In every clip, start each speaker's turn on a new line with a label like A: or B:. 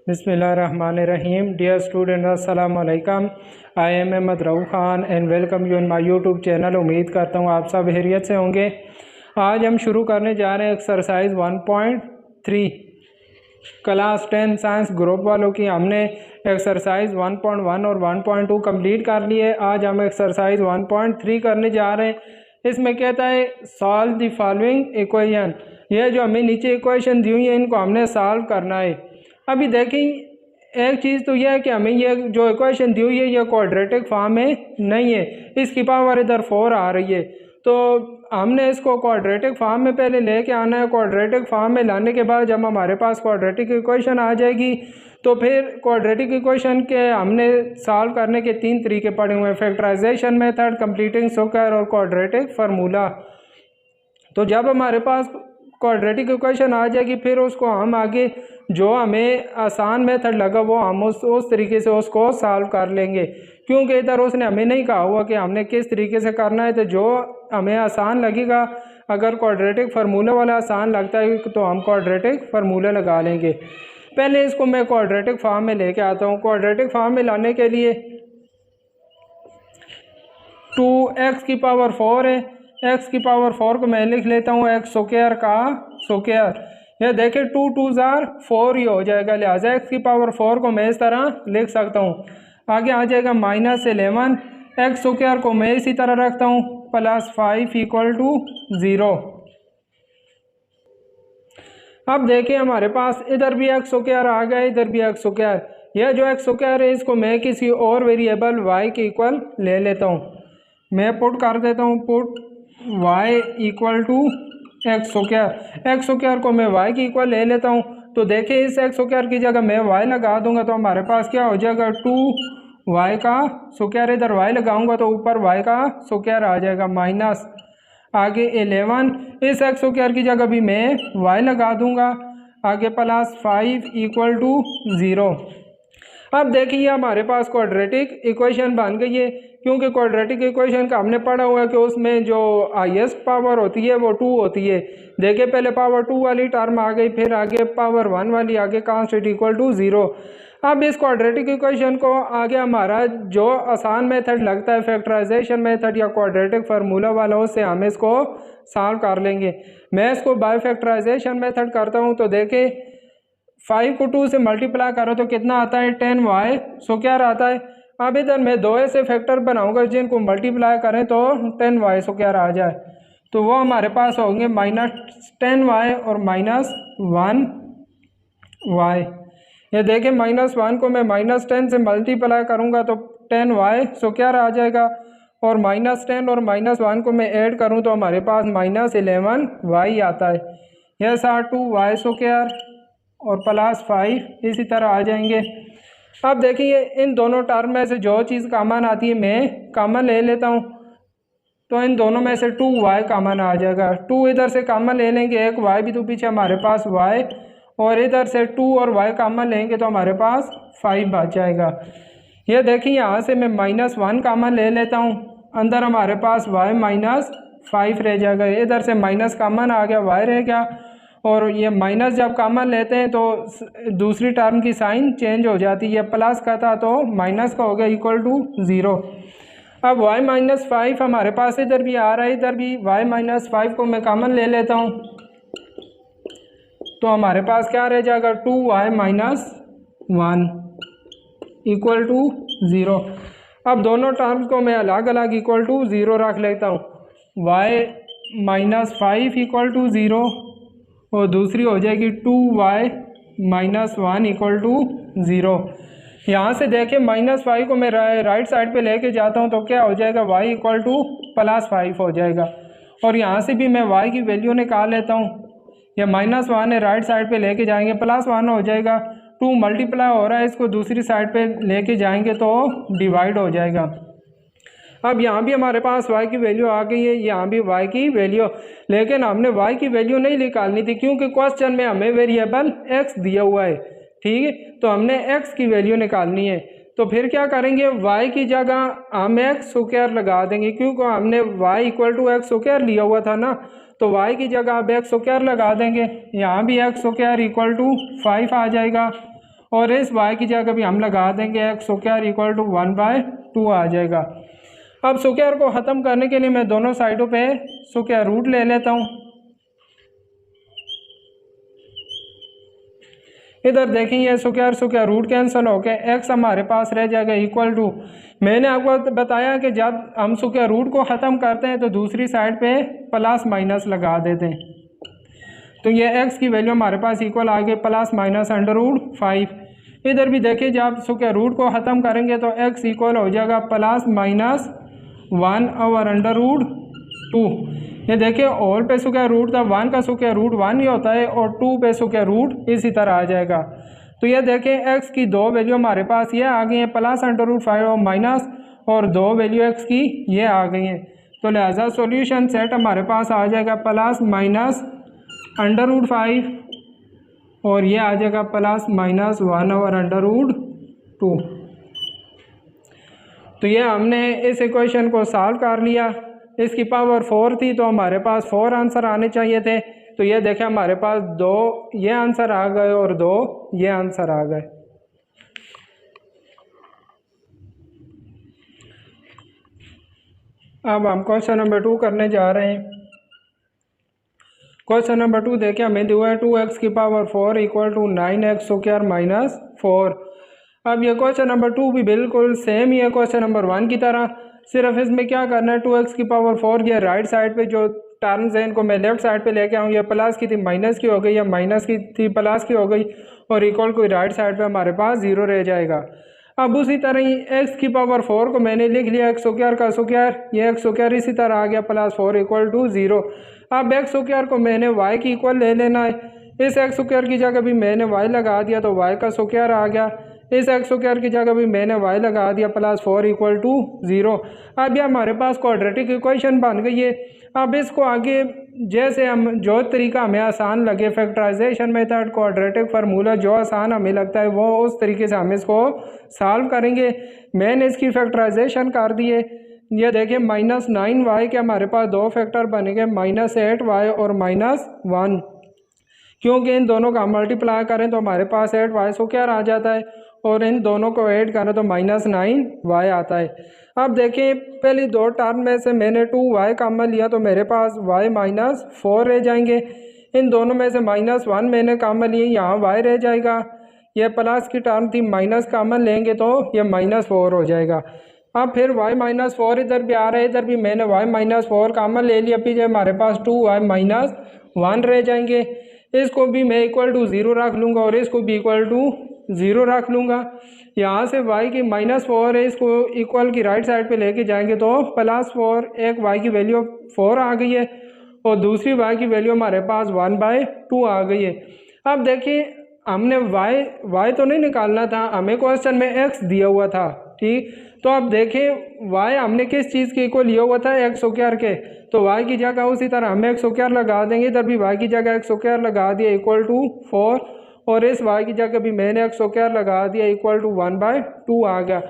A: Bismillahirrahmanirrahim. Dear students, अस्सलाम वालेकुम. I am Ahmed Rauf Khan and welcome you in my YouTube channel. उम्मीद करता हूँ आप सब खैरियत से होंगे. आज हम शुरू करने जा रहे हैं एक्सरसाइज 1.3 क्लास 10 साइंस ग्रुप वालों की. हमने एक्सरसाइज 1.1 और 1.2 कंप्लीट कर ली है. आज हम एक्सरसाइज 1.3 करने जा रहे हैं. इसमें कहता है सॉल्व द फॉलोइंग इक्वेशन. ये जो हमें नीचे इक्वेशन दी हुई है इनको हमने सॉल्व करना है. अभी देखें, एक चीज़ तो यह है कि हमें ये जो इक्वेशन दी हुई है ये क्वाड्रेटिक फॉर्म में नहीं है. इसकी पावर इधर 4 आ रही है, तो हमने इसको क्वाड्रेटिक फॉर्म में पहले लेके आना है. क्वाड्रेटिक फॉर्म में लाने के बाद जब हमारे पास क्वाड्रेटिक इक्वेशन आ जाएगी तो फिर क्वाड्रेटिक इक्वेशन के हमने सॉल्व करने के 3 तरीके पढ़े हुए हैं: फैक्टराइजेशन मेथड, कंप्लीटिंग स्क्वायर और क्वाड्रेटिक फार्मूला. तो जब हमारे पास क्वाड्रेटिक इक्वेशन आ जाएगी फिर उसको हम आगे जो हमें आसान मेथड लगा वो हम उस तरीके से उसको सॉल्व कर लेंगे, क्योंकि इधर उसने हमें नहीं कहा हुआ कि हमने किस तरीके से करना है. तो जो हमें आसान लगेगा, अगर क्वाड्रेटिक फार्मूला वाला आसान लगता है तो हम क्वाड्रेटिक फार्मूला लगा लेंगे. पहले इसको मैं क्वाड्रेटिक फॉर्म में लेके आता हूँ. क्वाड्रेटिक फॉर्म में लाने के लिए 2x की पावर 4 है. x की पावर 4 को मैं लिख लेता हूँ x स्क्वायर का स्क्वायर. यह देखें 2 2 4 ही हो जाएगा, लिहाजा x की पावर 4 को मैं इस तरह लिख सकता हूँ. आगे आ जाएगा -11. x स्क्वायर को मैं इसी तरह रखता हूँ +5 = 0. अब देखिए हमारे पास इधर भी x स्क्वायर आ गया, इधर भी x स्क्वायर. यह जो x स्क्वायर है इसको मैं किसी और वेरिएबल y के इक्वल ले लेता हूँ. मैं पुट कर देता हूँ, put y = x square. x square को मैं y के इक्वल ले लेता हूँ. तो देखिए इस x स्क्वायर की जगह मैं y लगा दूंगा तो हमारे पास क्या हो जाएगा, 2y का स्क्वायर. इधर y लगाऊंगा तो ऊपर y का स्क्वायर आ जाएगा माइनस. आगे 11, इस x स्क्वायर की जगह भी मैं y लगा दूंगा. आगे +5 = 0. अब देखिए हमारे पास क्वाड्रेटिक इक्वेशन बन गई है, क्योंकि क्वाड्रेटिक इक्वेशन का हमने पढ़ा हुआ है कि उसमें जो हाईएस्ट पावर होती है वो 2 होती है. देखिए पहले पावर 2 वाली टर्म आ गई, फिर आगे पावर 1 वाली, आगे कांस्टेंट = 0. अब इस क्वाड्रेटिक इक्वेशन को आगे हमारा जो आसान मेथड लगता है फैक्टराइजेशन मेथड या क्वाड्रेटिक फार्मूला वाला, उससे हम इसको सॉल्व कर लेंगे. मैं इसको बाय फैक्टराइजेशन मेथड करता हूँ. तो देखें 5 को 2 से मल्टीप्लाई करो तो कितना आता है, 10y स्क्वायर आता है. अब इधर मैं 2 ऐसे फैक्टर बनाऊंगा जिनको मल्टीप्लाई करें तो 10y स्क्वायर आ जाए. तो वो हमारे पास होंगे -10y और -1y. ये देखें -1 को मैं -10 से मल्टीप्लाई करूंगा तो 10y स्क्वायर आ जाएगा, और -10 और -1 को मैं ऐड करूं तो हमारे पास -11y आता है. यह 2y स्क्वायर और +5 इसी तरह आ जाएंगे. अब देखिए इन दोनों टर्म में से जो चीज़ कॉमन आती है मैं कॉमन ले लेता हूँ. तो इन दोनों में से 2y कॉमन आ जाएगा. 2 इधर से कॉमन ले लेंगे, एक y भी तो पीछे हमारे पास y, और इधर से 2 और y कॉमन लेंगे तो हमारे पास 5 बच जाएगा. ये देखिए यहाँ से मैं -1 कॉमन ले लेता हूँ, अंदर हमारे पास y -5 रह जाएगा. इधर से माइनस कॉमन आ गया, y रह गया, और ये माइनस जब कॉमन लेते हैं तो दूसरी टर्म की साइन चेंज हो जाती है. ये प्लस का था तो माइनस का हो गया =0. अब y -5 हमारे पास इधर भी आ रहा है, इधर भी y -5 को मैं कॉमन ले लेता हूँ तो हमारे पास क्या रह जाएगा, 2y -1 = 0. अब दोनों टर्म्स को मैं अलग अलग =0 रख लेता हूँ. y -5 = 0 और दूसरी हो जाएगी 2y -1 = 0. यहाँ से देखिए -5 को मैं राइट साइड पे लेके जाता हूँ तो क्या हो जाएगा, y = +5 हो जाएगा. और यहाँ से भी मैं y की वैल्यू निकाल लेता हूँ. यह -1 है, राइट साइड पे लेके जाएंगे +1 हो जाएगा. 2 मल्टीप्लाई हो रहा है, इसको दूसरी साइड पे लेके जाएंगे तो डिवाइड हो जाएगा. अब यहाँ भी हमारे पास y की वैल्यू आ गई है, यहाँ भी y की वैल्यू, लेकिन हमने y की वैल्यू नहीं निकालनी थी क्योंकि क्वेश्चन में हमें वेरिएबल x दिया हुआ है. ठीक है, तो हमने x की वैल्यू निकालनी है. तो फिर क्या करेंगे, y की जगह हम x स्क्वायर लगा देंगे, क्योंकि हमने y = x स्क्वायर लिया हुआ था ना. तो y की जगह अब x स्क्वायर लगा देंगे. यहाँ भी x स्क्वायर = 5 आ जाएगा, और इस y की जगह भी हम लगा देंगे x स्क्वायर इक्वल टू 1/2 आ जाएगा। अब स्क्वायर को ख़त्म करने के लिए मैं दोनों साइडों पे स्क्वायर रूट ले लेता हूँ। इधर देखें ये स्क्वायर रूट कैंसिल होके x हमारे पास रह जाएगा इक्वल टू, मैंने आपको बताया कि जब हम स्क्वायर रूट को ख़त्म करते हैं तो दूसरी साइड पे प्लस माइनस लगा देते हैं, तो ये x की वैल्यू हमारे पास इक्वल आ गई प्लस माइनस √5। इधर भी देखिए जब स्क्वायर रूट को ख़त्म करेंगे तो x इक्वल हो जाएगा प्लस माइनस 1/√2। ये देखिए ऑल पे स्क्वायर रूट था, 1 का स्क्वायर रूट 1 ही होता है और 2 पे स्क्वायर रूट इसी तरह आ जाएगा। तो ये देखें x की दो वैल्यू हमारे पास ये आ गई हैं प्लस √5 और माइनस, और दो वैल्यू x की ये आ गई हैं, तो लिहाजा सॉल्यूशन सेट हमारे पास आ जाएगा प्लस माइनस √5 और ये आ जाएगा प्लस माइनस 1/√2। तो ये हमने इस इक्वेशन को सॉल्व कर लिया। इसकी पावर 4 थी तो हमारे पास 4 आंसर आने चाहिए थे, तो ये देखें हमारे पास 2 ये आंसर आ गए और 2 ये आंसर आ गए। अब हम क्वेश्चन नंबर 2 करने जा रहे हैं। क्वेश्चन नंबर 2 देखिए हमें दिया है 2x की power 4 equal to 9x square minus 4। अब ये क्वेश्चन नंबर 2 भी बिल्कुल सेम ही है क्वेश्चन नंबर 1 की तरह, सिर्फ इसमें क्या करना है 2x की पावर 4 ये राइट साइड पे जो टर्म्स हैं इनको मैं लेफ्ट साइड पे लेके आऊँ, ये प्लस की थी माइनस की हो गई या माइनस की थी प्लस की हो गई, और इक्वल को राइट साइड पे हमारे पास 0 रह जाएगा। अब उसी तरह ही x की पावर 4 को मैंने लिख लिया x स्क्वायर का स्क्वायर, ये x स्क्वायर इसी तरह आ गया प्लस 4 इक्वल टू 0। अब x स्क्वायर को मैंने y की इक्वल ले लेना है, इस x स्क्वायर की जगह भी मैंने y लगा दिया तो y का स्क्वायर आ गया, इस x स्क्वायर की जगह भी मैंने y लगा दिया प्लस 4 इक्वल टू 0। अब ये हमारे पास क्वाड्रेटिक इक्वेशन बन गई है। अब इसको आगे जैसे हम जो तरीका हमें आसान लगे फैक्टराइजेशन मेथड क्वाड्रेटिक फार्मूला जो आसान हमें लगता है वो उस तरीके से हम इसको सॉल्व करेंगे। मैंने इसकी फैक्टराइजेशन कर दी है। ये देखिए -9y के हमारे पास दो फैक्टर बनेंगे -8y और -1, क्योंकि इन दोनों का मल्टीप्लाई करें तो हमारे पास 8y स्क्वायर आ जाता है और इन दोनों को ऐड करें तो -9y आता है। अब देखें पहली दो टर्म में से मैंने 2y कॉमन लिया तो मेरे पास y -4 रह जाएंगे, इन दोनों में से -1 मैंने कॉमन लिए यहाँ y रह जाएगा, यह प्लस की टर्म थी माइनस कॉमन लेंगे तो ये -4 हो जाएगा। अब फिर y -4 इधर भी आ रहा है, इधर भी मैंने y -4 कॉमन ले लिया, पीछे हमारे पास 2y -1 रह जाएंगे, इसको भी मैं इक्वल टू 0 रख लूँगा और इसको भी इक्वल टू 0 रख लूँगा। यहाँ से y की -4 है, इसको इक्वल की राइट साइड पे लेके जाएंगे तो +4, एक y की वैल्यू 4 आ गई है और दूसरी y की वैल्यू हमारे पास 1/2 आ गई है। अब देखिए हमने y तो नहीं निकालना था, हमें क्वेश्चन में x दिया हुआ था, ठीक। तो अब देखें y हमने किस चीज़ के इक्वल लिया हुआ था, x स्क्वायर के, तो y की जगह उसी तरह हम x स्क्वायर लगा देंगे, इधर भी y की जगह x स्क्वायर लगा दिया इक्वल टू 4 और इस y की जगह भी मैंने x स्क्वायर लगा दिया इक्वल टू 1/2 आ गया।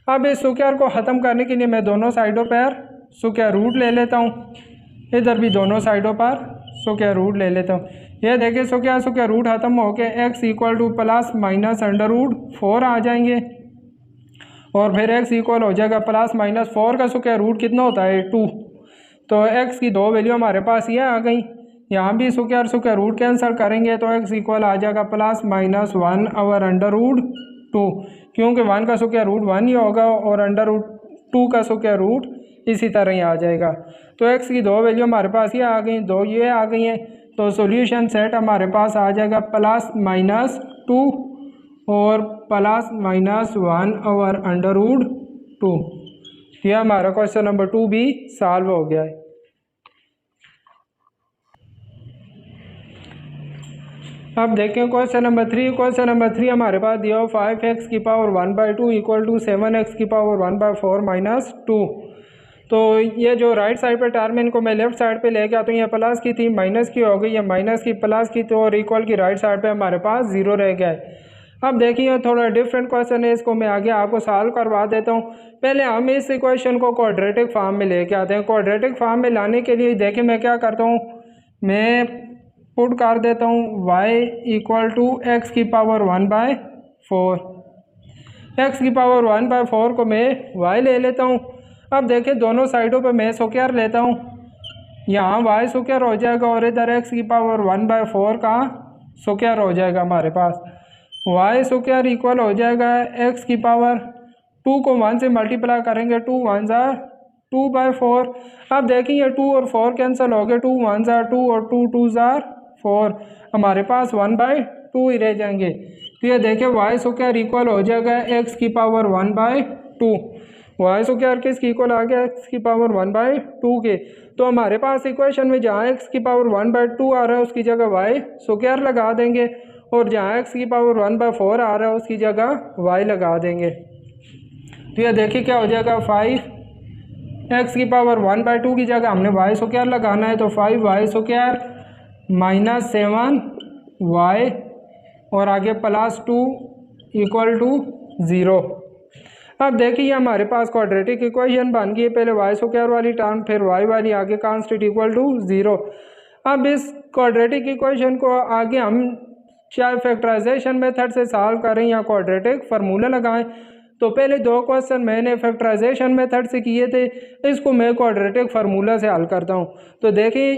A: अब इस स्क्वायर को ख़त्म करने के लिए मैं दोनों साइडों पर स्क्वायर रूट ले लेता हूँ, इधर भी दोनों साइडों पर स्क्वायर रूट ले लेता हूँ। यह देखिए स्क्वायर रूट ख़त्म होकर x equal two plus minus √4 आ जाएंगे और फिर x इक्वल हो जाएगा +-4 का स्क्वायर रूट कितना होता है 2, तो x की दो वैल्यू हमारे पास ये आ गई। यहाँ भी स्क्वायर रूट कैंसिल करेंगे तो x इक्वल आ जाएगा +-1/√2, क्योंकि 1 का स्क्वायर रूट 1 ही होगा और √2 का स्क्वायर रूट इसी तरह ही आ जाएगा। तो x की दो वैल्यू हमारे पास ये आ गई, दो ये आ गई हैं, तो सॉल्यूशन सेट हमारे पास आ जाएगा +-2 और +-1/√2। यह हमारा क्वेश्चन नंबर 2 भी सॉल्व हो गया है। अब देखें क्वेश्चन नंबर 3। क्वेश्चन नंबर 3 हमारे पास दिया 5x की पावर 1/2 इक्वल टू 7x की पावर 1/4 -2। तो ये जो राइट साइड पे टर्म है इनको मैं लेफ्ट साइड पे लेके आता हूँ, ये प्लस की थी माइनस की हो गई, ये माइनस की प्लस की तो और इक्वल की राइट साइड पे हमारे पास 0 रह गया है। अब देखिए थोड़ा डिफरेंट क्वेश्चन है, इसको मैं आगे आपको सॉल्व करवा देता हूँ। पहले हम इस इक्वेशन को क्वाड्रेटिक फॉर्म में लेके आते हैं। क्वाड्रेटिक फॉर्म में लाने के लिए देखिए मैं क्या करता हूँ, मैं पुट कर देता हूँ y इक्वल टू x की पावर 1/4 4। एक्स की पावर 1/4 को मैं वाई ले लेता हूँ। अब देखें दोनों साइडों पे मैं स्क्वायर लेता हूँ, यहाँ वाई स्क्वायर हो जाएगा और इधर एक्स की पावर 1/4 का स्क्वायर हो जाएगा हमारे पास। वाई स्क्वायर इक्वल हो जाएगा एक्स की पावर 2 को 1 से मल्टीप्लाई करेंगे, 2 1 ज़ार 2/4। अब देखिए 2 और 4 कैंसिल हो गए, 2 1 ज़ार 2 और 2 2 ज़ार 4, हमारे पास 1/2 ही रह जाएंगे। तो ये देखें वाई स्क्वायर इक्वल हो जाएगा एक्स की पावर 1/2। वाई स्क्वायर किसकी इक्वल आ गया, एक्स की पावर 1/2 के। तो हमारे पास इक्वेशन में जहाँ एक्स की पावर 1/2 आ रहा है उसकी जगह वाई स्क्वायर लगा देंगे, और जहाँ एक्स की पावर 1/4 आ रहा है उसकी जगह वाई लगा देंगे। तो ये देखिए क्या हो जाएगा, 5 एक्स की पावर 1/2 की जगह हमने वाई स्क्वायर लगाना है, तो 5 वाई स्क्वायर माइनस 7 वाई और आगे +2 इक्वल टू 0। अब देखिए हमारे पास क्वाड्रेटिक इक्वेशन बन गई है, पहले वाई स्क्वायर वाली टर्म फिर वाई वाली, आगे कांस्टेंट इक्वल टू 0। अब इस क्वाड्रेटिक इक्वेशन को आगे हम चाहे फैक्टराइजेशन मेथड से सॉल्व करें या क्वाड्रेटिक फार्मूला लगाएं, तो पहले 2 क्वेश्चन मैंने फैक्टराइजेशन मेथड से किए थे, इसको मैं क्वाड्रेटिक फार्मूला से हल करता हूं। तो देखिए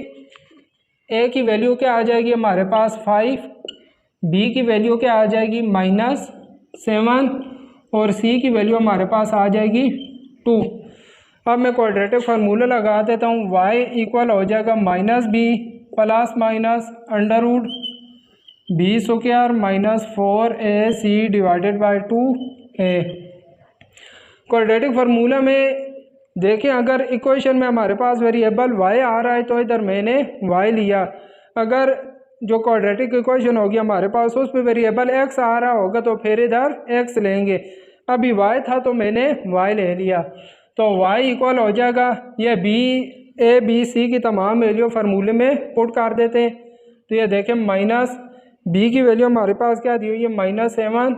A: ए की वैल्यू क्या आ जाएगी हमारे पास 5, बी की वैल्यू क्या आ जाएगी -7 और सी की वैल्यू हमारे पास आ जाएगी 2। अब मैं क्वाड्रेटिक फार्मूला लगा देता हूँ, y इक्वल हो जाएगा -b plus minus under root B square -4ac divided by 2a। Quadratic formula में देखें अगर इक्वेशन में हमारे पास वेरिएबल y आ रहा है तो इधर मैंने y लिया, अगर जो क्वाड्रेटिक इक्वेशन होगी हमारे पास उस पर वेरिएबल x आ रहा होगा तो फिर इधर x लेंगे। अभी y था तो मैंने y ले लिया, तो y इक्वल हो जाएगा, ये a b c की तमाम वैल्यू फार्मूले में पुट कर देते हैं। तो ये देखें माइनस b की वैल्यू हमारे पास क्या दी हुई है -7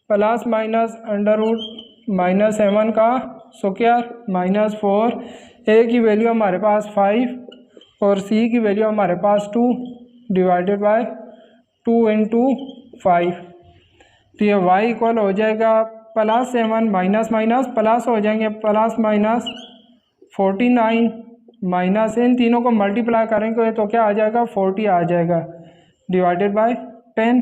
A: प्लस माइनस अंडर रूट -7 का स्क्वायर -4, a की वैल्यू हमारे पास 5 और c की वैल्यू हमारे पास 2 डिवाइडेड बाय 2 इंटू 5। तो ये y इक्वल हो जाएगा +7 माइनस माइनस प्लस हो जाएंगे, प्लस माइनस 49 माइनस इन तीनों को मल्टीप्लाई करेंगे तो क्या आ जाएगा 40 आ जाएगा डिवाइडेड बाय 10।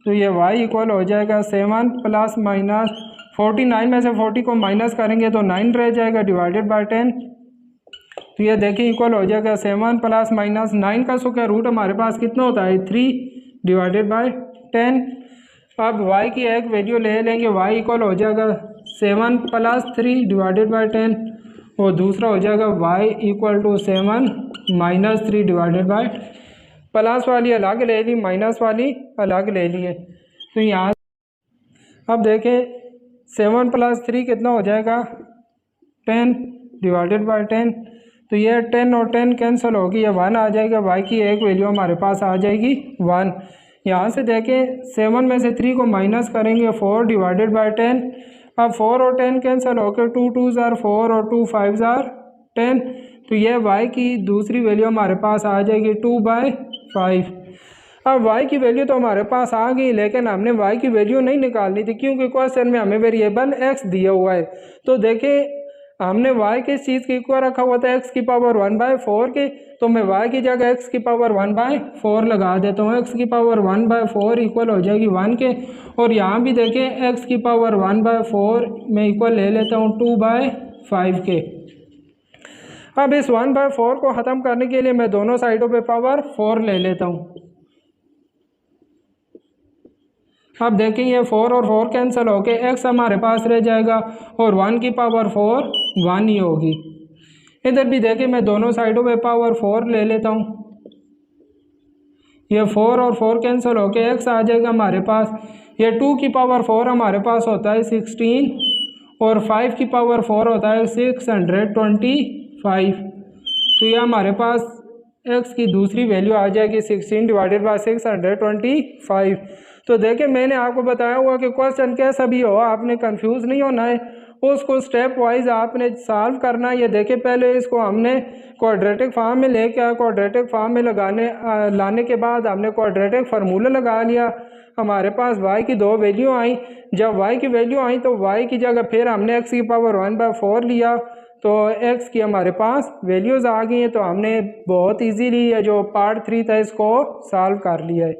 A: तो ये y इक्वल हो जाएगा 7 प्लस माइनस 49 में से 40 को माइनस करेंगे तो 9 रह जाएगा डिवाइडेड बाय 10। तो ये देखिए इक्वल हो जाएगा 7 प्लस माइनस 9 का स्क्वायर रूट हमारे पास कितना होता है 3 डिवाइडेड बाय 10। अब y की एक वैल्यू ले लेंगे, y इक्वल हो जाएगा 7 प्लस 3 डिवाइडेड बाय 10 और दूसरा हो जाएगा y equal to 7 minus 3 divided by, plus वाली अलग ले ली माइनस वाली अलग ले लिए। तो यहाँ अब देखें 7 प्लस 3 कितना हो जाएगा 10 डिवाइडेड बाय 10। तो ये 10 और 10 कैंसिल होगी, ये 1 आ जाएगा, y की एक वैल्यू हमारे पास आ जाएगी 1। यहाँ से देखें 7 में से 3 को माइनस करेंगे 4 डिवाइडेड बाय 10। अब 4 और 10 कैंसिल होकर 2 2 ज़ार 4 और 2 5 ज़ार 10। तो ये y की दूसरी वैल्यू हमारे पास आ जाएगी 2/5। अब y की वैल्यू तो हमारे पास आ गई, लेकिन हमने y की वैल्यू नहीं निकालनी थी क्योंकि क्वेश्चन में हमें वेरिएबल x दिया हुआ है। तो देखें हमने y किस चीज़ की इक्वल रखा हुआ था x की पावर 1/4 के, तो मैं y की जगह x की पावर 1/4 लगा देता हूँ। x की पावर 1/4 इक्वल हो जाएगी 1 के, और यहाँ भी देखें x की पावर 1/4 में इक्वल ले लेता हूँ 2/5 के। अब इस 1/4 को ख़त्म करने के लिए मैं दोनों साइडों पे पावर 4 ले लेता हूँ। अब देखें ये 4 और 4 कैंसिल होके x हमारे पास रह जाएगा और 1 की पावर 4 1 ही होगी। इधर भी देखें मैं दोनों साइडों पे पावर 4 ले लेता हूँ, ये 4 और 4 कैंसिल होके x आ जाएगा हमारे पास। ये 2 की पावर 4 हमारे पास होता है 16 और 5 की पावर 4 होता है 625। तो ये हमारे पास x की दूसरी वैल्यू आ जाएगी 16 डिवाइडेड बाय 625। तो देखिए मैंने आपको बताया हुआ कि क्वेश्चन कैसा भी हो आपने कंफ्यूज नहीं होना है, उसको स्टेप वाइज आपने सॉल्व करना है। ये देखिए पहले इसको हमने क्वाड्रेटिक फॉर्म में लेके आया, क्वाड्रेटिक फॉर्म में लाने के बाद हमने क्वाड्रेटिक फार्मूला लगा लिया। हमारे पास y की दो वैल्यू आई। जब y की वैल्यू आई तो y की जगह फिर हमने x की पावर 1/4 लिया, तो x की हमारे पास वैल्यूज़ आ गई हैं। तो हमने बहुत इजीली ये जो पार्ट 3 था इसको सॉल्व कर लिया है।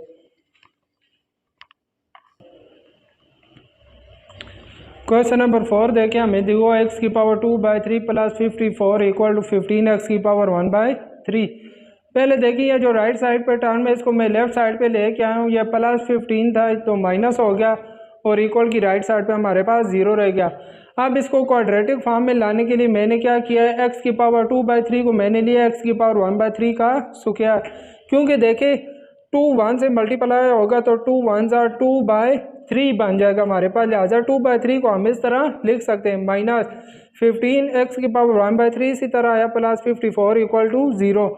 A: क्वेश्चन नंबर 4 देखें, हमें दियो x की power 2/3 plus 54 equal to 15x की पावर 1/3। पहले देखिए ये जो राइट साइड पे टर्म है इसको मैं लेफ्ट साइड पे लेके आया हूँ। यह प्लस 15 था तो माइनस हो गया और इक्वल की राइट साइड पे हमारे पास 0 रह गया। अब इसको क्वाड्रेटिक फॉर्म में लाने के लिए मैंने क्या किया है, x की पावर 2/3 को मैंने लिया x की पावर 1/3 का स्क्वायर, क्योंकि देखें 2 1 से मल्टीप्लाई होगा तो 2 1 2/3 बन जाएगा हमारे पास। लिहाजा 2/3 को हम इस तरह लिख सकते हैं, माइनस 15 x की पावर 1/3 इसी तरह आया प्लस 54 इक्वल टू 0।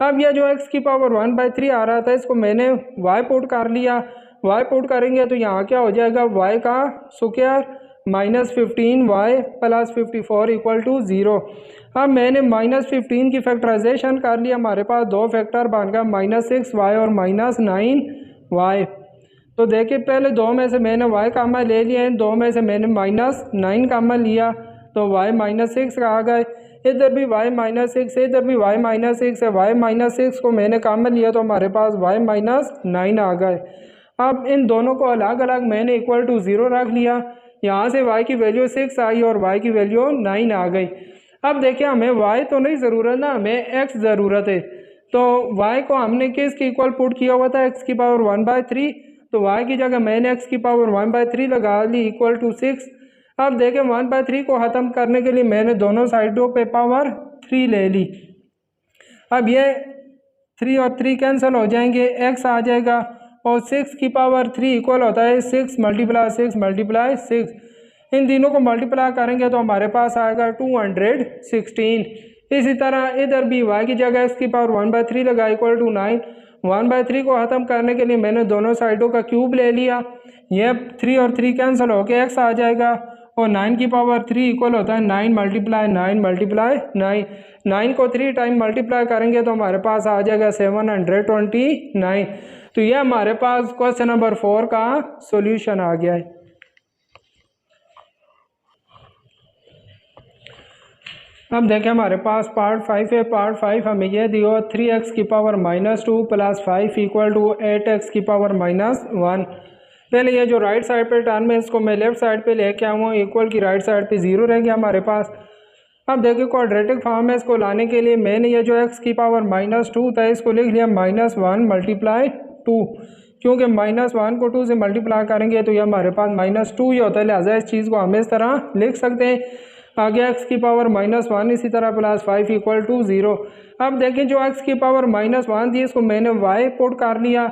A: अब यह जो x की पावर 1/3 आ रहा था इसको मैंने y पुट कर लिया। y पुट करेंगे तो यहाँ क्या हो जाएगा, y का square minus 15y plus 54 equal to 0। अब मैंने माइनस 15 की फैक्टराइजेशन कर लिया, हमारे पास दो फैक्टर बन गया -6y और -9y। तो देखिए पहले दो में से मैंने y कॉमन ले लिया, इन दो में से मैंने -9 कॉमन लिया तो y -6 आ गए। इधर भी y -6 है, इधर भी y -6 है, y -6 को मैंने कॉमन लिया तो हमारे पास y -9 आ गए। अब इन दोनों को अलग अलग मैंने इक्वल टू 0 रख लिया, यहाँ से y की वैल्यू 6 आई और y की वैल्यू 9 आ गई। अब देखिए हमें y तो नहीं ज़रूरत ना, हमें x ज़रूरत है। तो y को हमने किसके इक्वल पुट किया हुआ था, x की पावर 1/3, तो y की जगह मैंने x की पावर 1/3 लगा ली इक्वल टू 6। अब देखें 1/3 को ख़त्म करने के लिए मैंने दोनों साइडों पे पावर 3 ले ली। अब ये 3 और 3 कैंसिल हो जाएंगे, x आ जाएगा और 6 की पावर 3 इक्वल होता है 6 × 6 इन तीनों को मल्टीप्लाई करेंगे तो हमारे पास आएगा 216। इसी तरह इधर भी y की जगह x की पावर 1/3 लगा इक्वल टू 9। 1/3 को ख़त्म करने के लिए मैंने दोनों साइडों का क्यूब ले लिया, यह 3 और 3 कैंसिल होकर x आ जाएगा और 9 की पावर 3 इक्वल होता है 9 × 9। 9 को 3 टाइम मल्टीप्लाई करेंगे तो हमारे पास आ जाएगा 729। तो यह हमारे पास क्वेश्चन नंबर 4 का सॉल्यूशन आ गया है। अब देखें हमारे पास पार्ट 5 है। पार्ट 5 हमें यह दिया 3x की power -2 plus 5 equal to 8x की पावर -1। पहले ये जो राइट साइड पे टर्म है इसको मैं लेफ्ट साइड पे लेके आऊँ, इक्वल की राइट साइड पे 0 रह गया हमारे पास। अब देखिए क्वाड्रेटिक फॉर्म में इसको लाने के लिए मैंने ये जो x की पावर -2 था इसको लिख लिया -1 × 2, क्योंकि -1 को 2 से मल्टीप्लाई करेंगे तो ये हमारे पास -2 ही होता है। लिहाजा इस चीज़ को हम इस तरह लिख सकते हैं। आगे x की पावर -1 इसी तरह प्लस 5 इक्वल टू 0। अब देखें जो x की पावर -1 थी इसको मैंने y पुट कर लिया,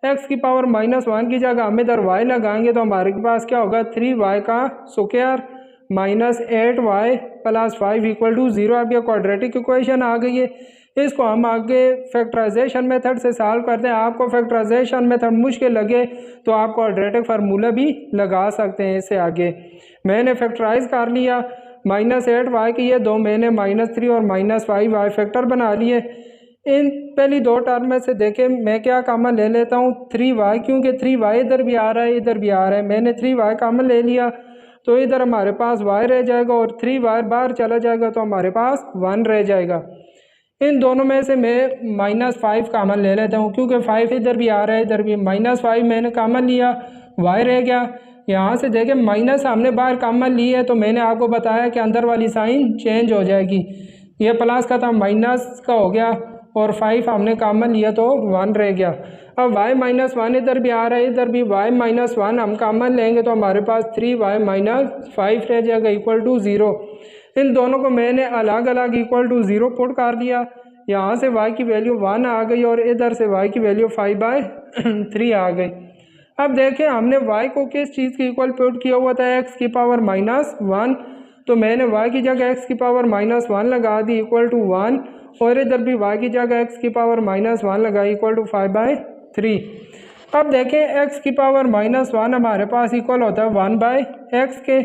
A: x की पावर -1 की जगह हम इधर y लगाएंगे तो हमारे पास क्या होगा 3y का square -8y plus 5 equal to 0। अब यह क्वाड्रेटिक इक्वेशन आ गई है, इसको हम आगे फैक्टराइजेशन मेथड से सॉल्व करते हैं। आपको फैक्टराइजेशन मेथड मुश्किल लगे तो आप क्वाड्रेटिक फार्मूला भी लगा सकते हैं। इससे आगे मैंने फैक्टराइज कर लिया, -8y की ये दो मैंने -3 और -5y फैक्टर बना लिए। इन पहली दो टर्म में से देखें मैं क्या कॉमन ले लेता हूँ 3y, क्योंकि 3y इधर भी आ रहा है इधर भी आ रहा है, मैंने 3y कॉमन ले लिया तो इधर हमारे पास y रह जाएगा और 3y बाहर चला जाएगा तो हमारे पास 1 रह जाएगा। इन दोनों में से मैं -5 कॉमन ले लेता हूँ, क्योंकि 5 इधर भी आ रहा है इधर भी, -5 मैंने कॉमन लिया, y रह गया। यहाँ से देखें माइनस हमने बाहर कॉमन ली है तो मैंने आपको बताया कि अंदर वाली साइन चेंज हो जाएगी, ये प्लस का था माइनस का हो गया और 5 हमने कॉमन लिया तो 1 रह गया। अब y -1 इधर भी आ रहा है इधर भी, y -1 हम कॉमन लेंगे तो हमारे पास 3y - 5 रह जाएगा इक्वल टू 0। इन दोनों को मैंने अलग अलग इक्वल टू 0 पुट कर दिया, यहाँ से y की वैल्यू 1 आ गई और इधर से y की वैल्यू 5/3 आ गई। अब देखें हमने y को किस चीज़ के इक्वल पुट किया हुआ था, x की पावर -1, तो मैंने y की जगह x की पावर -1 लगा दी इक्वल टू 1 और इधर भी y की जगह x की पावर -1 लगाई इक्वल टू 5/3। अब देखें x की पावर -1 हमारे पास इक्वल होता है 1/x के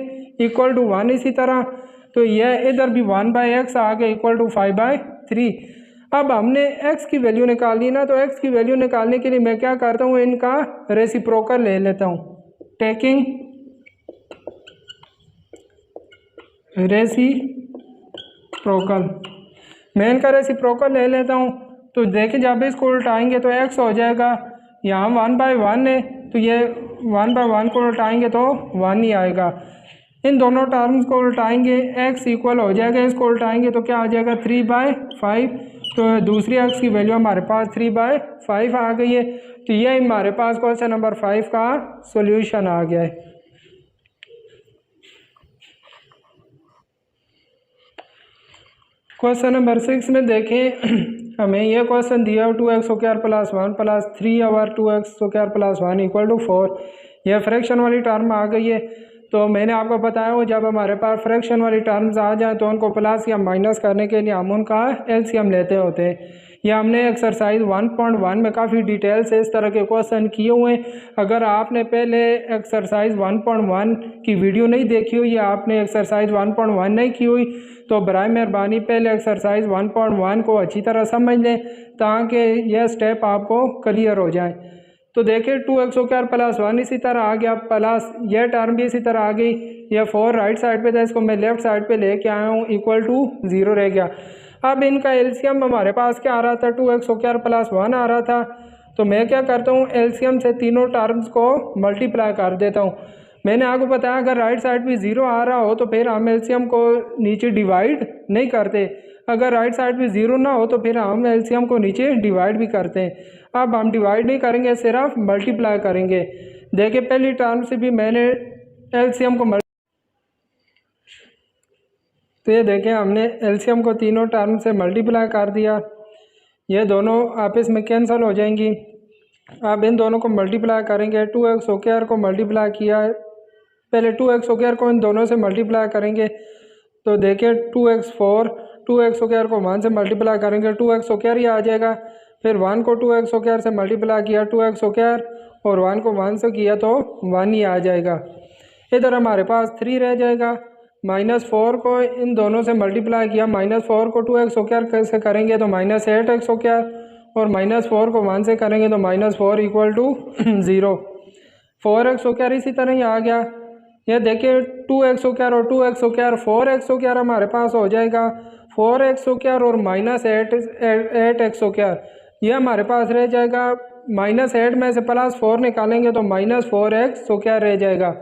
A: इक्वल टू 1, इसी तरह तो यह इधर भी 1/x आ गया इक्वल टू 5/3। अब हमने x की वैल्यू निकालनी ना, तो x की वैल्यू निकालने के लिए मैं क्या करता हूँ, इनका रेसिप्रोकल ले लेता हूँ। टेकिंग रेसिप्रोकल, मैं इनका रेसिप्रोकल ले लेता हूँ। तो देखिए जब इसको उल्टाएंगे तो x हो जाएगा, यहाँ 1/1 है तो ये 1/1 को उल्टाएंगे तो 1 ही आएगा। इन दोनों टर्म्स को उल्टाएंगे, x इक्वल हो जाएगा, इसको उल्टाएंगे तो क्या आ जाएगा 3/5। तो दूसरी x की वैल्यू हमारे पास 3/5 आ गई है। तो ये हमारे पास क्वेश्चन नंबर 5 का सॉल्यूशन आ गया है। क्वेश्चन नंबर 6 में देखें, हमें यह क्वेश्चन दिया 2x² + 1 + 3/2x² + 1 = 4। यह फ्रैक्शन वाली टर्म आ गई है। तो मैंने आपको बताया हो जब हमारे पास फ्रैक्शन वाली टर्म्स आ जाए तो उनको प्लस या माइनस करने के लिए हम उनका एलसीएम लेते होते हैं। यह हमने एक्सरसाइज 1.1 में काफ़ी डिटेल से इस तरह के क्वेश्चन किए हुए हैं। अगर आपने पहले एक्सरसाइज 1.1 की वीडियो नहीं देखी हुई या आपने एक्सरसाइज 1.1 नहीं की हुई तो बराए मेहरबानी पहले एक्सरसाइज 1.1 को अच्छी तरह समझ लें ताकि यह स्टेप आपको क्लियर हो जाए। तो देखिए 2x² + 1 इसी तरह आ गया, प्लस यह टर्म भी इसी तरह आ गई। यह 4 राइट साइड पे था, इसको मैं लेफ्ट साइड पे लेके आया हूँ, = 0 रह गया। अब इनका एलसीएम हमारे पास क्या आ रहा था, 2x² + 1 आ रहा था। तो मैं क्या करता हूँ, एलसीएम से तीनों टर्म्स को मल्टीप्लाई कर देता हूँ। मैंने आपको बताया अगर राइट साइड भी 0 आ रहा हो तो फिर हम एलसीएम को नीचे डिवाइड नहीं करते, अगर राइट साइड भी 0 ना हो तो फिर हम एलसीएम को नीचे डिवाइड भी करते हैं। अब हम डिवाइड नहीं करेंगे, सिर्फ मल्टीप्लाई करेंगे। देखिए पहली टर्म से भी मैंने एलसीएम को तो ये देखें हमने एलसीएम को तीनों टर्म से मल्टीप्लाई कर दिया, ये दोनों आपस में कैंसिल हो जाएंगी। अब इन दोनों को मल्टीप्लाई करेंगे, 2x² को मल्टीप्लाई किया, पहले 2x² को इन दोनों से मल्टीप्लाई करेंगे तो देखिए 2x4, 2x² को 1 से मल्टीप्लाई करेंगे 2x² ही आ जाएगा। फिर 1 को 2x² से मल्टीप्लाई किया 2x² और 1 को 1 से किया तो 1 ही आ जाएगा। इधर हमारे पास 3 रह जाएगा। -4 को इन दोनों से मल्टीप्लाई किया, -4 को 2x² से करेंगे तो -8x² और -4 को 1 से करेंगे तो -4 = 0। 4x² इसी तरह ही आ गया। यह देखिए 2x² और 2x² 4x² हमारे पास हो जाएगा, 4x² और -8x², यह हमारे पास रह जाएगा। -8 में से +4 निकालेंगे तो -4x² रह जाएगा।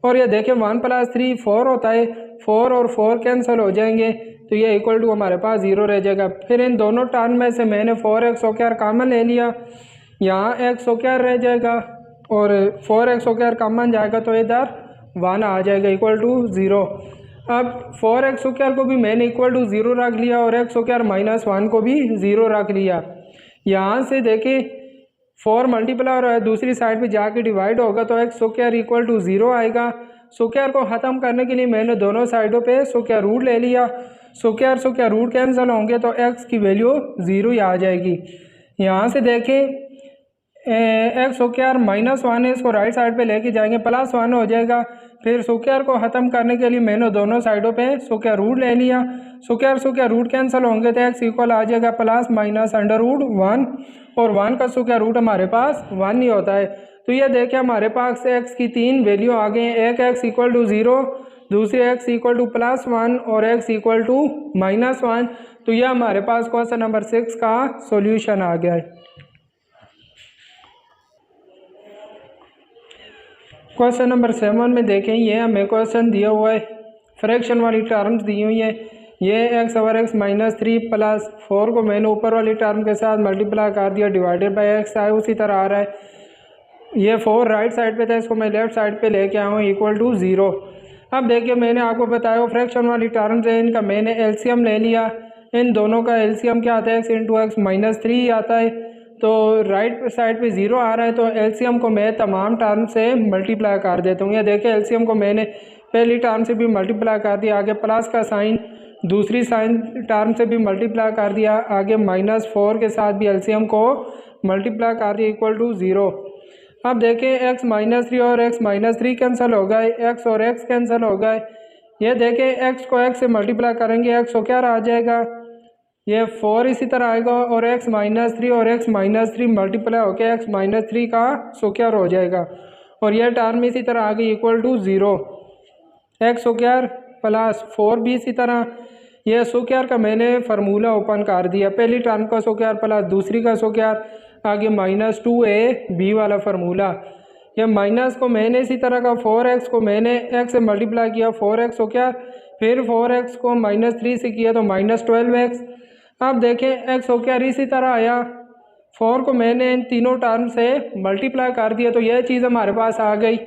A: और ये देखिए 1 + 3 4 होता है, 4 और 4 कैंसिल हो जाएंगे तो ये = हमारे पास 0 रह जाएगा। फिर इन दोनों टर्म में से मैंने 4x² कॉमन ले लिया, यहाँ x² रह जाएगा और 4x² कॉमन जाएगा तो इधर 1 आ जाएगा =0। अब 4x² को भी मैंने =0 रख लिया और x² -1 को भी 0 रख लिया। यहाँ से देखिए 4 मल्टीप्लाई हो रहा है, दूसरी साइड पे जाके डिवाइड होगा तो x² = 0 आएगा। स्क्वायर को ख़त्म करने के लिए मैंने दोनों साइडों पे स्क्वायर रूट ले लिया, स्क्वायर रूट कैंसिल होंगे तो x की वैल्यू 0 ही आ जाएगी। यहाँ से देखें x² -1 है, इसको राइट साइड पे लेके जाएंगे +1 हो जाएगा। फिर स्क्वायर को ख़त्म करने के लिए मैंने दोनों साइडों पे स्क्वायर रूट ले लिया, स्क्वायर रूट कैंसिल होंगे तो x = आ जाएगा +-√1 और 1 का स्क्वायर रूट हमारे पास 1 ही होता है। तो ये देखिए हमारे पास x की 3 वैल्यू आ गई हैं, एक x = 0, दूसरी x = +1 और x = -1। तो यह हमारे पास क्वेश्चन नंबर 6 का सॉल्यूशन आ गया है। क्वेश्चन नंबर 7 में देखें, ये हमें क्वेश्चन दिया हुआ है, फ्रैक्शन वाली टर्म्स दी हुई है। ये x/x -3 + 4 को मैंने ऊपर वाली टर्म के साथ मल्टीप्लाई कर दिया, डिवाइडेड बाय x है, उसी तरह आ रहा है। ये 4 राइट साइड पे था, इसको मैं लेफ्ट साइड पे लेके आया हूँ =0। अब देखिए मैंने आपको बताया फ्रैक्शन वाली टर्म्स है, इनका मैंने एलसीएम ले लिया। इन दोनों का एलसीएम क्या आता है, x × x -3 आता है। तो राइट साइड पे 0 आ रहा है तो एलसीएम को मैं तमाम टर्म से मल्टीप्लाई कर देता हूँ। ये देखिए एलसीएम को मैंने पहली टर्म से भी मल्टीप्लाई कर दिया, आगे प्लस का साइन, दूसरी साइन टर्म से भी मल्टीप्लाई कर दिया, आगे -4 के साथ भी एलसीएम को मल्टीप्लाई कर दिया =0। अब देखें x -3 और x -3 कैंसिल हो गए, x और x कैंसिल हो गए। ये देखें x को x से मल्टीप्लाई करेंगे x को क्या आ जाएगा ये 4 इसी तरह आएगा और x माइनस 3 और x माइनस 3 मल्टीप्लाई होकर x माइनस 3 का स्क्वायर हो जाएगा और यह टर्म इसी तरह आ गई equal to 0। x square plus 4 भी इसी तरह, यह स्क्वायर का मैंने फार्मूला ओपन कर दिया, पहली टर्म का स्क्वायर प्लस दूसरी का स्क्वायर, आगे माइनस 2ab वाला फार्मूला। यह माइनस को मैंने इसी तरह का 4x को मैंने x से मल्टीप्लाई किया 4x स्क्वायर, फिर 4x को माइनस 3 से किया तो माइनस 12x। अब देखें x स्क्वायर इसी तरह आया, 4 को मैंने इन तीनों टर्म से मल्टीप्लाई कर दिया तो यह चीज़ हमारे पास आ गई।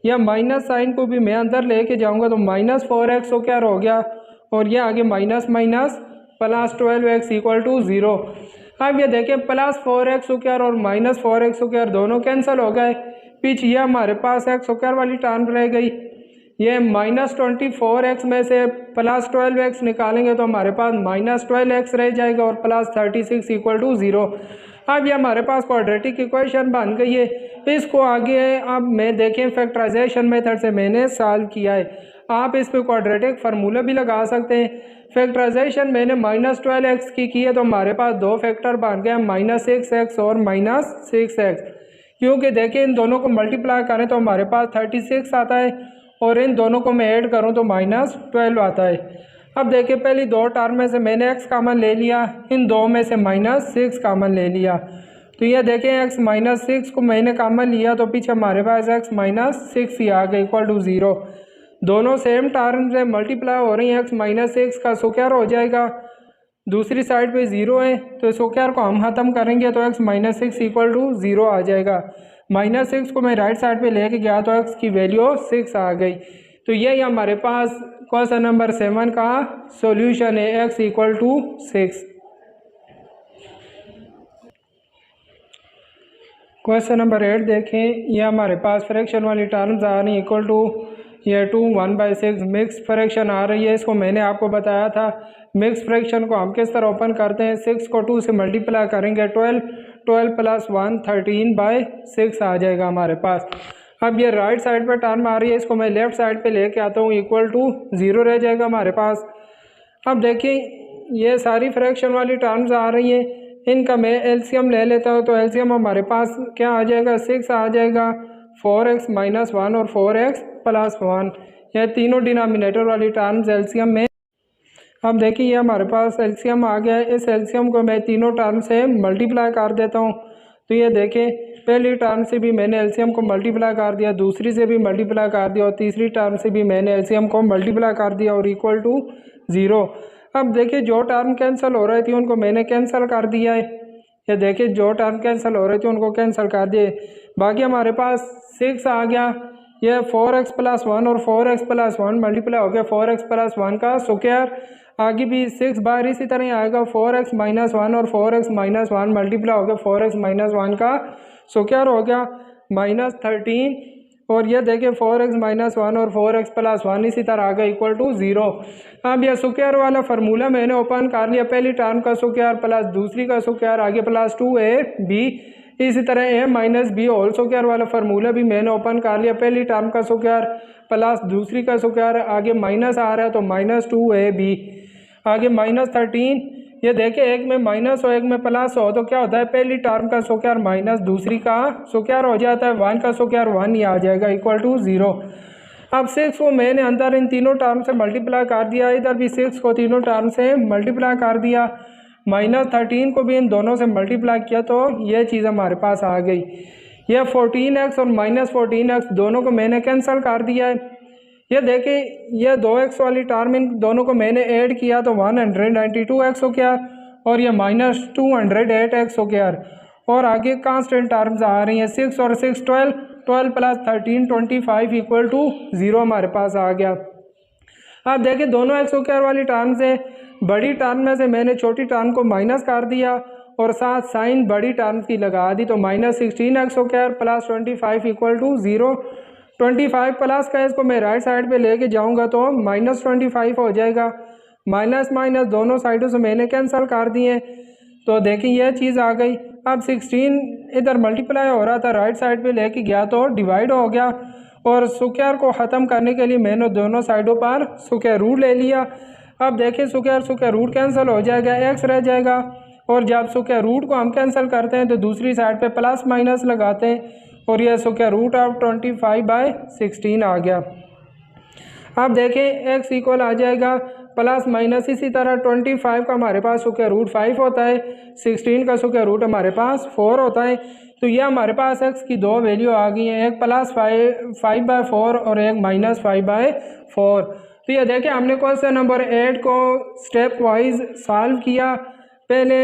A: यह माइनस साइन को भी मैं अंदर लेके जाऊंगा तो माइनस 4x स्क्वायर हो गया और यह आगे minus minus plus 12x equal to 0। अब ये देखें प्लस 4x स्क्वायर और माइनस 4x स्क्वायर दोनों कैंसिल हो गए, पीछे ये हमारे पास x स्क्वायर वाली टर्म रह गई। ये माइनस 24x में से प्लस 12x निकालेंगे तो हमारे पास माइनस 12x रह जाएगा और प्लस 36 इक्वल टू 0। अब ये हमारे पास क्वाड्रेटिक इक्वेशन बन गई है। इसको आगे अब मैं देखें फैक्टराइजेशन मेथड से मैंने सॉल्व किया है, आप इस पर क्वाड्रेटिक फार्मूला भी लगा सकते हैं। फैक्टराइजेशन मैंने माइनस 12x की है तो हमारे पास दो फैक्टर बन गए माइनस 6x और माइनस 6x, क्योंकि देखिए इन दोनों को मल्टीप्लाई करें तो हमारे पास 36 आता है और इन दोनों को मैं ऐड करूं तो माइनस 12 आता है। अब देखिए पहली दो टर्म में से मैंने x कॉमन ले लिया, इन दो में से माइनस 6 कॉमन ले लिया, तो ये देखें x माइनस 6 को मैंने कॉमन लिया तो पीछे हमारे पास x माइनस 6 ही आ गया इक्वल टू 0। दोनों सेम टर्म से मल्टीप्लाई हो रही हैं, x माइनस 6 का स्क्वायर हो जाएगा, दूसरी साइड पे 0 है तो स्क्वायर को हम ख़त्म करेंगे तो x माइनस 6 इक्वल टू 0 आ जाएगा। माइनस 6 को मैं राइट साइड पे लेके गया तो x की वैल्यू 6 आ गई। तो यही हमारे पास क्वेश्चन नंबर 7 का सॉल्यूशन है, x equal to 6। Question number 8 देखें, यह हमारे पास फ्रैक्शन वाली टर्म्स आ रही इक्वल टू ये 2 1/6 मिक्स फ्रैक्शन आ रही है। इसको मैंने आपको बताया था मिक्स फ्रैक्शन को हम किस तरह ओपन करते हैं, 6 को 2 से मल्टीप्लाई करेंगे 12 प्लस 1 13/6 आ जाएगा हमारे पास। अब ये राइट साइड पर टर्म आ रही है, इसको मैं लेफ्ट साइड पे लेके आता हूँ इक्वल टू 0 रह जाएगा हमारे पास। अब देखिए ये सारी फ्रैक्शन वाली टर्म्स आ रही हैं, इनका मैं एलसीएम ले लेता हूँ तो एलसीएम हमारे पास क्या आ जाएगा 6 आ जाएगा, 4x माइनस 1 और 4x प्लस 1, यह तीनों डिनोमिनेटर वाली टर्म्स एलसीएम में। अब देखिए ये हमारे पास एलसीएम आ गया है, इस एलसीएम को मैं तीनों टर्म से मल्टीप्लाई कर देता हूँ तो ये देखें पहली टर्म से भी मैंने एलसीएम को मल्टीप्लाई कर दिया, दूसरी से भी मल्टीप्लाई कर दिया और तीसरी टर्म से भी मैंने एलसीएम को मल्टीप्लाई कर दिया और इक्वल टू 0। अब देखिए जो टर्म कैंसिल हो रही थी उनको मैंने कैंसिल कर दिया है, ये देखिए जो टर्म कैंसिल हो रही थी उनको कैंसिल कर दिए, बाकी हमारे पास 6 आ गया। यह 4x प्लस 1 और 4x प्लस 1 मल्टीप्लाई हो गया 4x प्लस 1 का स्क्वायर, आगे भी 6 बार इसी तरह ही आएगा 4x माइनस 1 और 4x माइनस 1 मल्टीप्लाई हो गया 4x माइनस 1 का स्क्वायर हो गया माइनस 13, और यह देखिए 4x माइनस 1 और 4x प्लस 1 इसी तरह आ गया इक्वल टू 0। अब यह स्क्वायर वाला फार्मूला मैंने ओपन कर लिया, पहली टर्म का स्क्वायर प्लस दूसरी का स्क्वायर, आगे प्लस 2ab, इसी तरह a minus B whole square वाला फार्मूला भी मैंने ओपन कर लिया, पहली टर्म का स्क्वायर प्लस दूसरी का स्क्वायर, आगे माइनस आ रहा है तो माइनस 2ab, आगे माइनस 13, ये देखिए एक में माइनस हो एक में प्लस हो तो क्या होता है पहली टर्म का स्क्वायर माइनस दूसरी का स्क्वायर हो जाता है, 1 का स्क्वायर 1 ही आ जाएगा इक्वल टू 0। अब 6 को मैंने अंदर इन तीनों टर्म से मल्टीप्लाई कर दिया, इधर भी 6 को तीनों टर्म से मल्टीप्लाई कर दिया, माइनस 13 को भी इन दोनों से मल्टीप्लाई किया तो ये चीज़ हमारे पास आ गई। यह 14x और माइनस 14x दोनों को मैंने कैंसिल कर दिया है। ये देखिए यह 2x वाली टर्म इन दोनों को मैंने ऐड किया तो 192x हो गया और यह माइनस 208x हो गया, और आगे कांस्टेंट टर्म्स आ रही हैं 6 और 6 12 प्लस 13 25 इक्वल टू 0 हमारे पास आ गया। अब देखिए दोनों एक्स स्क्वायर वाली टर्म से बड़ी टर्म में से मैंने छोटी टर्म को माइनस कर दिया और साथ साइन बड़ी टर्म की लगा दी तो minus 16x square plus 25 equal to 0। 25 plus का इसको मैं राइट साइड पे लेके जाऊंगा तो माइनस 25 हो जाएगा, माइनस माइनस दोनों साइडों से मैंने कैंसिल कर दिए तो देखिए यह चीज़ आ गई। अब 16 इधर मल्टीप्लाई हो रहा था राइट साइड पे लेके गया तो डिवाइड हो गया, और स्क्वायर को ख़त्म करने के लिए मैंने दोनों साइडों पर स्क्वायर रूट ले लिया। अब देखिए स्क्वायर रूट कैंसिल हो जाएगा, एक्स रह जाएगा। और जब स्क्वायर रूट को हम कैंसिल करते हैं तो दूसरी साइड पे प्लस माइनस लगाते हैं और यह स्क्वायर रूट ऑफ 25/16 आ गया। अब देखें x इक्वल आ जाएगा प्लस माइनस, इसी तरह 25 का हमारे पास स्क्वायर रूट 5 होता है, 16 का स्क्वायर रूट हमारे पास 4 होता है। तो यह हमारे पास x की दो वैल्यू आ गई हैं, एक +5/4 और एक -5/4। तो ये देखें हमने क्वेश्चन नंबर 8 को स्टेप वाइज सॉल्व किया। पहले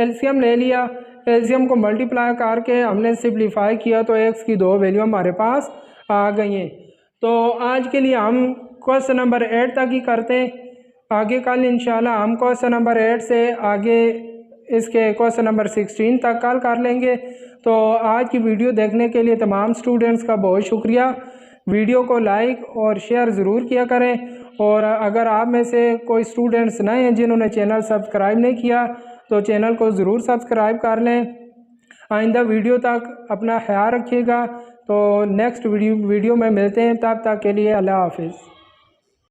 A: एलसीएम ले लिया, एलसीएम को मल्टीप्लाई करके हमने सिंप्लीफाई किया तो x की दो वैल्यू हमारे पास आ गई हैं। तो आज के लिए हम क्वेश्चन नंबर 8 तक ही करते हैं, आगे कल इंशाल्लाह हम क्वेश्चन नंबर 8 से आगे इसके क्वेश्चन नंबर 16 तक कल कर लेंगे। तो आज की वीडियो देखने के लिए तमाम स्टूडेंट्स का बहुत शुक्रिया। वीडियो को लाइक और शेयर ज़रूर किया करें, और अगर आप में से कोई स्टूडेंट्स नए हैं जिन्होंने चैनल सब्सक्राइब नहीं किया तो चैनल को ज़रूर सब्सक्राइब कर लें। आइंदा वीडियो तक अपना ख्याल रखिएगा। तो नेक्स्ट वीडियो में मिलते हैं, तब तक के लिए अल्लाह हाफिज़।